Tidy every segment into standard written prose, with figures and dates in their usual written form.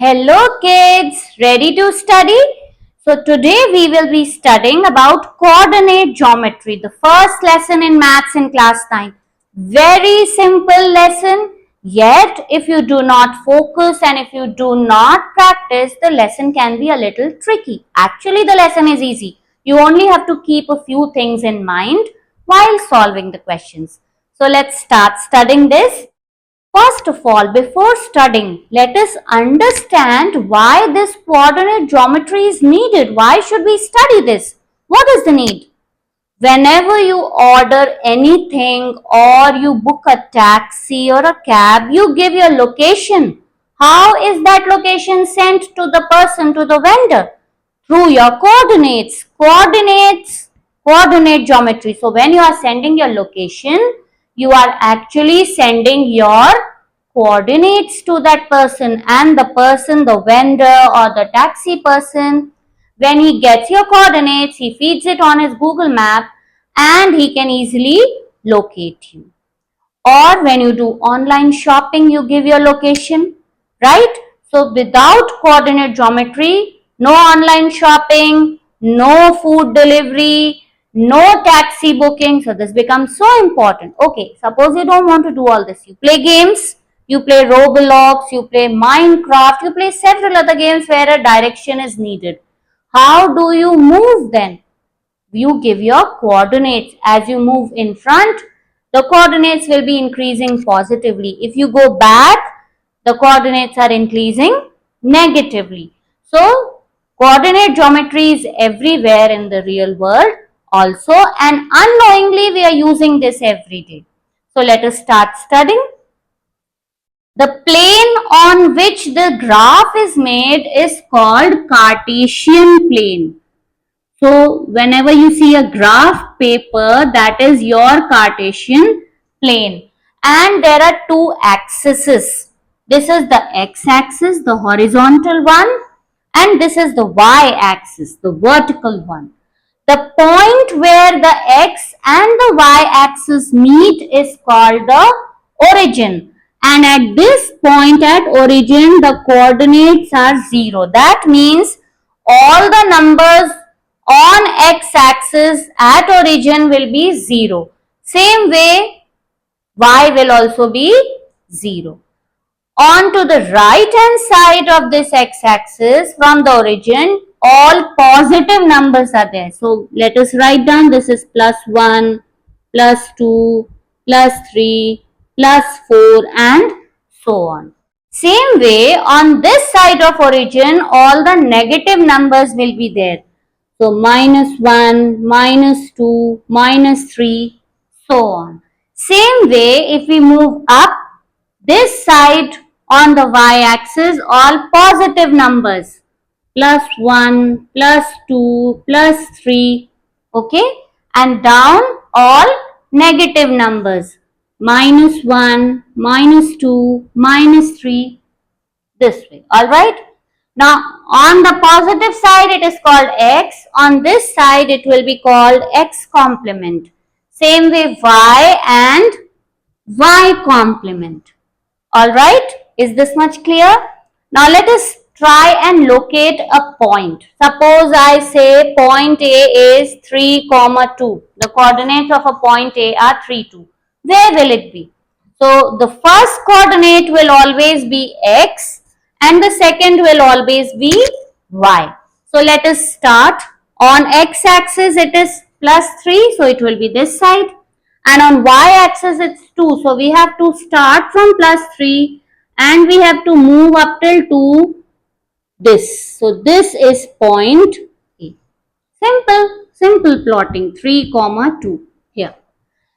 Hello kids, ready to study? So today we will be studying about coordinate geometry, the first lesson in maths in class 9. Very simple lesson, yet if you do not focus and if you do not practice, the lesson can be a little tricky. Actually the lesson is easy. You only have to keep a few things in mind while solving the questions. So let's start studying this. First of all, before studying, let us understand why this coordinate geometry is needed. Why should we study this? What is the need? Whenever you order anything or you book a taxi or a cab, you give your location. How is that location sent to the person, to the vendor? Through your coordinates. Coordinate geometry. So when you are sending your location, you are actually sending your coordinates to that person, and the person, the vendor or the taxi person, when he gets your coordinates, he feeds it on his Google map and he can easily locate you. Or when you do online shopping, you give your location, right? So without coordinate geometry, no online shopping, no food delivery, no taxi booking. So this becomes so important. Okay, suppose you don't want to do all this. You play games, you play Roblox, you play Minecraft, you play several other games where a direction is needed. How do you move then? You give your coordinates. As you move in front, the coordinates will be increasing positively. If you go back, the coordinates are increasing negatively. So, coordinate geometry is everywhere in the real world also, and unknowingly we are using this every day. So, let us start studying. The plane on which the graph is made is called Cartesian plane. So whenever you see a graph paper, that is your Cartesian plane. And there are two axes. This is the x-axis, the horizontal one, and this is the y-axis, the vertical one. The point where the x and the y-axis meet is called the origin. And at this point at origin, the coordinates are 0. That means all the numbers on x-axis at origin will be 0. Same way, y will also be 0. On to the right hand side of this x-axis from the origin, all positive numbers are there. So let us write down, this is plus 1, plus 2, plus 3, plus 4 and so on. Same way, on this side of origin, all the negative numbers will be there. So minus 1, minus 2, minus 3, so on. Same way, if we move up, this side on the y-axis, all positive numbers. Plus 1, plus 2, plus 3, okay? And down, all negative numbers. Minus 1, minus 2, minus 3, this way, alright? Now, on the positive side, it is called x. On this side, it will be called x complement. Same way, y and y complement. Alright, is this much clear? Now, let us try and locate a point. Suppose I say point A is 3, 2. The coordinates of a point A are 3, 2. Where will it be? So, the first coordinate will always be x and the second will always be y. So, let us start. On x-axis, it is plus 3, so it will be this side. And on y-axis, it's 2. So, we have to start from plus 3 and we have to move up till 2 this. So, this is point A. Simple plotting 3, 2 here.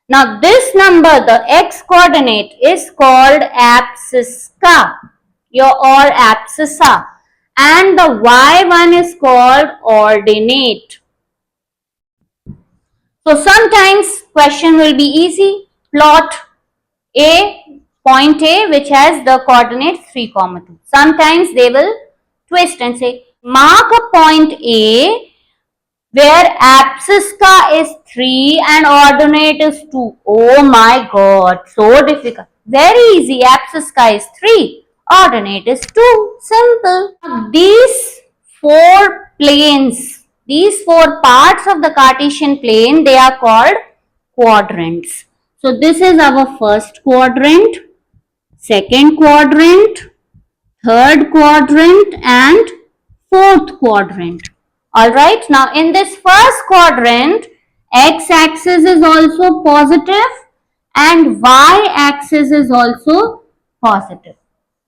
Now, this number, the x coordinate is called abscissa or abscissa, and the y one is called ordinate. So, sometimes question will be easy. Plot point A which has the coordinates 3, 2. Sometimes they will twist and say mark a point A where abscissa is 3 and ordinate is 2. Oh my god, so difficult. Very easy, abscissa is 3, ordinate is 2. Simple. These four planes, these four parts of the Cartesian plane, they are called quadrants. So this is our first quadrant, second quadrant, third quadrant and fourth quadrant. Alright, now in this first quadrant, x-axis is also positive and y-axis is also positive.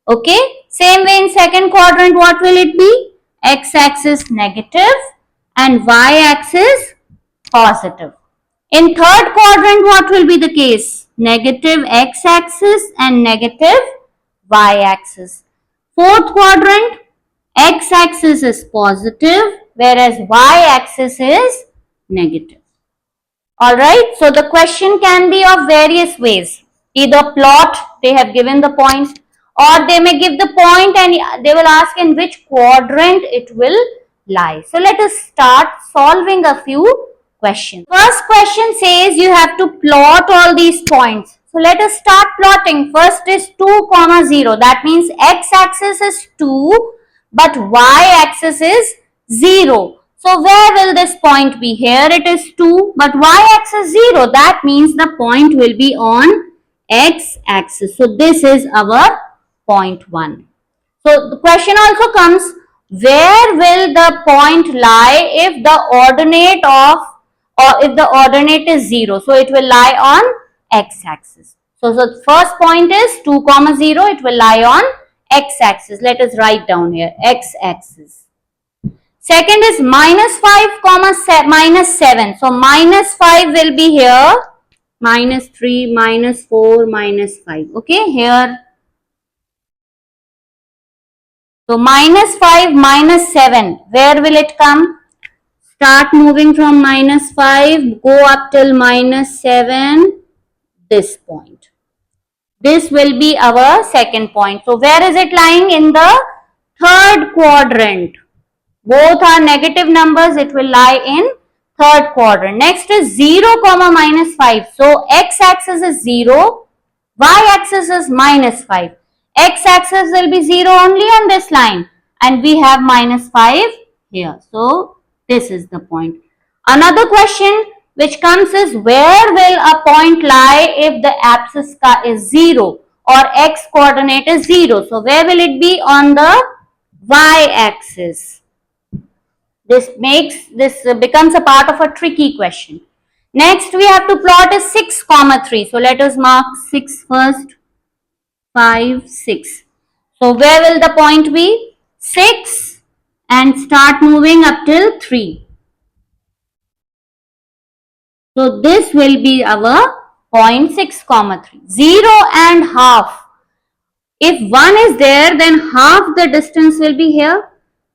Okay, same way in second quadrant, what will it be? X-axis negative and y-axis positive. In third quadrant, what will be the case? Negative x-axis and negative y-axis. Fourth quadrant, x-axis is positive whereas y-axis is negative. Alright, so the question can be of various ways. Either plot, they have given the points, or they may give the point and they will ask in which quadrant it will lie. So let us start solving a few questions. First question says you have to plot all these points. So let us start plotting. First is 2, 0. That means x-axis is 2 but y-axis is 0. So where will this point be? Here it is 2 but y-axis 0. That means the point will be on x-axis. So this is our point 1. So the question also comes, where will the point lie if the ordinate is 0? So it will lie on x-axis. So the first point is 2, 0. It will lie on x-axis. Let us write down here x-axis. Second is minus 5, minus 7. So minus 5 will be here, minus 3, minus 4, minus 5. Okay, here. So minus 5, minus 7. Where will it come? Start moving from minus 5, go up till minus 7, this point. This will be our second point. So where is it lying? In the third quadrant. Both are negative numbers, it will lie in third quadrant. Next is 0, minus 5. So x-axis is 0, y-axis is minus 5. X-axis will be 0 only on this line and we have minus 5 here. So this is the point. Another question which comes is, where will a point lie if the abscissa is 0 or x coordinate is 0? So where will it be? On the y-axis. This becomes a part of a tricky question. Next we have to plot is 6, 3. So let us mark 6 first. 5, 6. So where will the point be? 6 and start moving up till 3. So this will be our point 6, 3. 0 and half. If 1 is there, then half the distance will be here.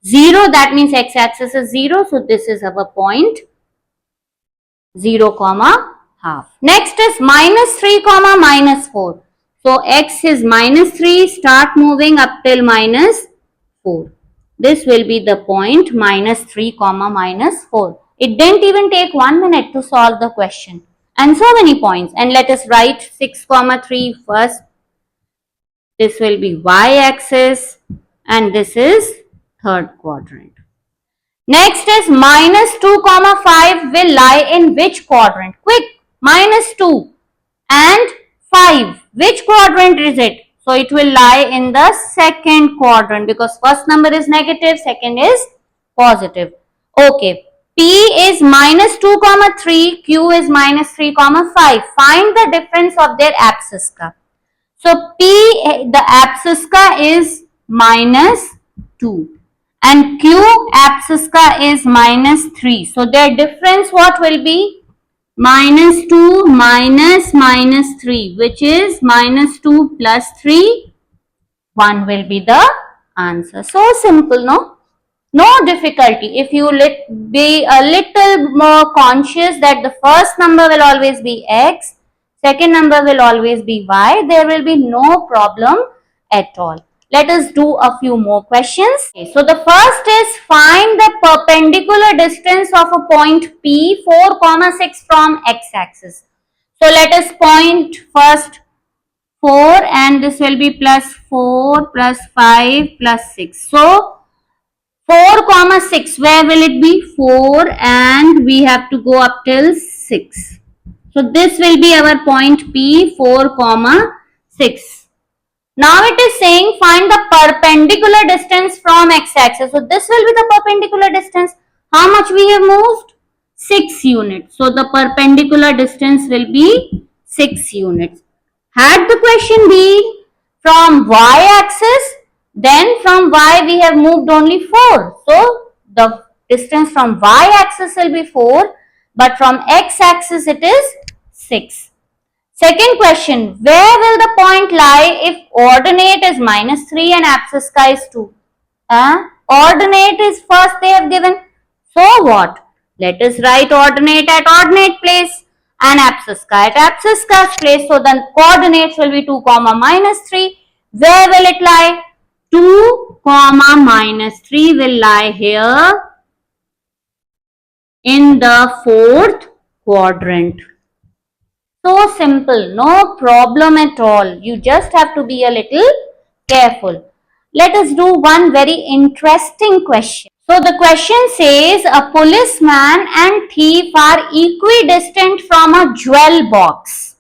0, that means x-axis is 0. So this is our point 0, half. Next is minus 3, minus 4. So x is minus 3, start moving up till minus 4. This will be the point minus 3, minus 4. It didn't even take 1 minute to solve the question. And so many points. And let us write 6, 3 first. This will be y-axis and this is third quadrant. Next is minus 2, 5 will lie in which quadrant? Quick, minus 2 and 5. Which quadrant is it? So it will lie in the second quadrant because first number is negative, second is positive. Okay, P is minus 2, 3, Q is minus 3, 5. Find the difference of their abscissa. So P, the abscissa is minus 2 and Q abscissa is minus 3. So their difference what will be? Minus 2 minus minus 3, which is minus 2 plus 3. 1 will be the answer. So simple, no? No difficulty. If you be a little more conscious that the first number will always be x, second number will always be y, there will be no problem at all. Let us do a few more questions. Okay, so the first is, find the perpendicular distance of a point P 4, 6 from x-axis. So let us point first 4 and this will be plus 4 plus 5 plus 6. So 4 comma 6, where will it be? 4 and we have to go up till 6. So this will be our point P, 4 comma 6. Now it is saying find the perpendicular distance from x-axis. So this will be the perpendicular distance. How much we have moved? 6 units. So the perpendicular distance will be 6 units. Had the question been from y-axis, then from y we have moved only 4. So the distance from y-axis will be 4, but from x-axis it is 6. Second question, where will the point lie if ordinate is minus 3 and abscissa is 2? Ordinate is first they have given. So what? Let us write ordinate at ordinate place and abscissa at abscissa's place. So the coordinates will be 2 comma minus 3. Where will it lie? 2 comma minus 3 will lie here in the fourth quadrant. So simple, no problem at all. You just have to be a little careful. Let us do one very interesting question. So the question says a policeman and thief are equidistant from a jewel box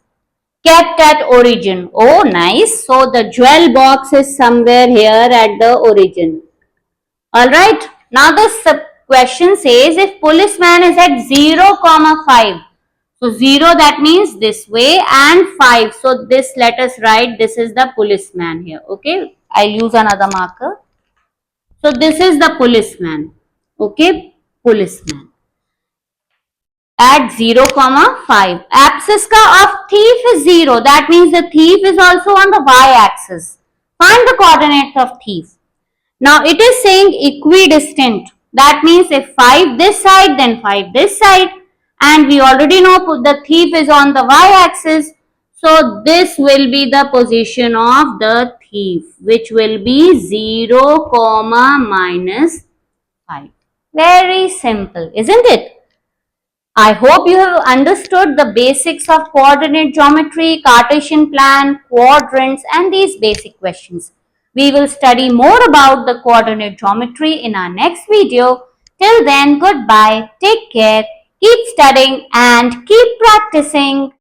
kept at origin. Oh nice. So the jewel box is somewhere here at the origin. Alright. Now the question says if policeman is at 0 comma 5. So 0 that means this way and 5. So this let us write this is the policeman here. Okay. I'll use another marker. So this is the policeman. Okay. Policeman. At 0 comma 5. Abscissa of thief is 0. That means the thief is also on the y-axis. Find the coordinates of thief. Now it is saying equidistant. That means if 5 this side then 5 this side. And we already know the thief is on the y-axis. So this will be the position of the thief, which will be 0 comma minus 5. Very simple, isn't it? I hope you have understood the basics of coordinate geometry, Cartesian plan, quadrants and these basic questions. We will study more about the coordinate geometry in our next video. Till then, goodbye, take care, keep studying and keep practicing.